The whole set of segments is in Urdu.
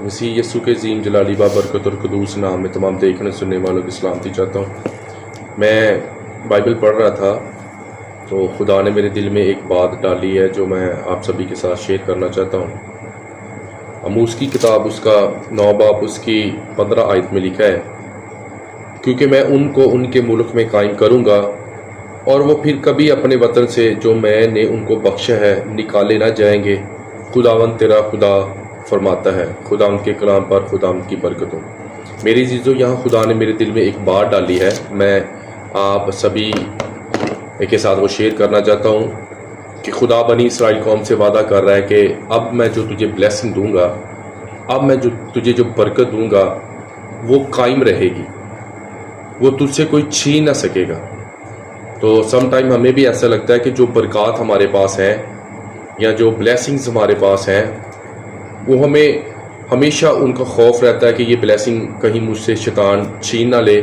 مسیح یسوع کے عظیم جلالی بابرکت اور قدوس نام میں تمام دیکھنے سننے والوں کی سلامتی چاہتا ہوں۔ میں بائبل پڑھ رہا تھا تو خدا نے میرے دل میں ایک بات ڈالی ہے جو میں آپ سبھی کے ساتھ شیئر کرنا چاہتا ہوں۔ آموز کی کتاب اس کا 9 باب اس کی 15 آیت میں لکھا ہے، کیونکہ میں ان کو ان کے ملک میں قائم کروں گا اور وہ پھر کبھی اپنے وطن سے جو میں نے ان کو بخشا ہے نکالے نہ جائیں گے۔ خداوند تیرا خدا فرماتا ہے۔ خدا ان کے کلام پر خدا ان کی برکت ہو۔ میری عزیزو، یہاں خدا نے میرے دل میں ایک بات ڈالی ہے، میں آپ سبھی کے ساتھ وہ شیئر کرنا چاہتا ہوں کہ خدا بنی اسرائیل قوم سے وعدہ کر رہا ہے کہ اب میں جو تجھے بلیسنگ دوں گا، اب میں تجھے جو برکت دوں گا وہ قائم رہے گی، وہ تجھ سے کوئی چھین نہ سکے گا۔ تو سم ٹائم ہمیں بھی ایسا لگتا ہے کہ جو برکات ہمارے پاس ہیں یا جو بلیسنگز ہمارے پاس ہیں وہ ہمیں ہمیشہ ان کا خوف رہتا ہے کہ یہ بلیسنگ کہیں مجھ سے شیطان چھین نہ لے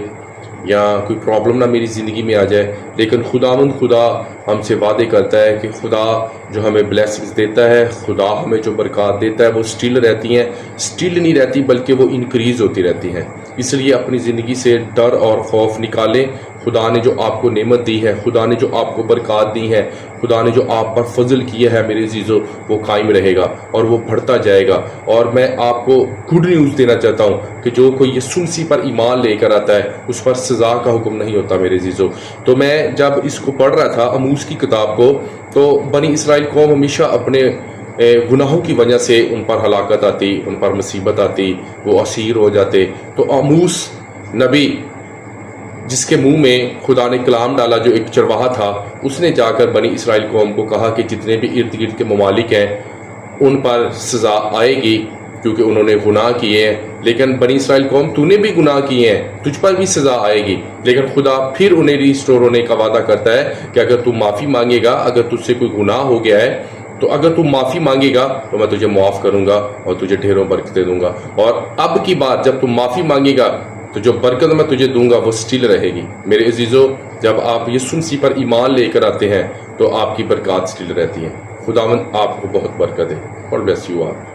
یا کوئی پرابلم نہ میری زندگی میں آ جائے۔ لیکن خدا ہم سے وعدے کرتا ہے کہ خدا جو ہمیں بلیسنگز دیتا ہے، خدا ہمیں جو برکات دیتا ہے وہ سٹل رہتی ہیں، سٹل نہیں رہتی بلکہ وہ انکریز ہوتی رہتی ہیں۔ اس لیے اپنی زندگی سے ڈر اور خوف نکالیں۔ خدا نے جو آپ کو نعمت دی ہے، خدا نے جو آپ کو برکات دی ہے، خدا نے جو آپ پر فضل کیا ہے میرے عزیزو، وہ قائم رہے گا اور وہ بڑھتا جائے گا۔ اور میں آپ کو گڈ نیوز دینا چاہتا ہوں کہ جو کوئی یسوع مسیح پر ایمان لے کر آتا ہے اس پر سزا کا حکم نہیں ہوتا میرے عزیزو۔ تو میں جب اس کو پڑھ رہا تھا آموز کی کتاب کو، تو بنی اسرائیل قوم ہمیشہ اپنے گناہوں کی وجہ سے ان پر ہلاکت آتی، ان پر مصیبت آتی، وہ اسیر ہو جاتے۔ تو آموز نبی جس کے منہ میں خدا نے کلام ڈالا، جو ایک چرواہا تھا، اس نے جا کر بنی اسرائیل قوم کو کہا کہ جتنے بھی ارد گرد کے ممالک ہیں ان پر سزا آئے گی کیونکہ انہوں نے گناہ کیے ہیں۔ لیکن بنی اسرائیل قوم، تو نے بھی گناہ کیے ہیں، تجھ پر بھی سزا آئے گی۔ لیکن خدا پھر انہیں ریسٹور ہونے کا وعدہ کرتا ہے کہ اگر تو معافی مانگے گا، اگر تجھ سے کوئی گناہ ہو گیا ہے تو اگر تو معافی مانگے گا تو میں تجھے معاف کروں گا اور تجھے ڈھیروں برکتیں دوں گا۔ اور اب کی بات، جب تم معافی مانگے گا تو جو برکت میں تجھے دوں گا وہ سٹل رہے گی۔ میرے عزیزو، جب آپ یسوع مسیح پر ایمان لے کر آتے ہیں تو آپ کی برکات سٹل رہتی ہیں۔ خداوند آپ کو بہت برکت دے۔ اور بلیس یو آل۔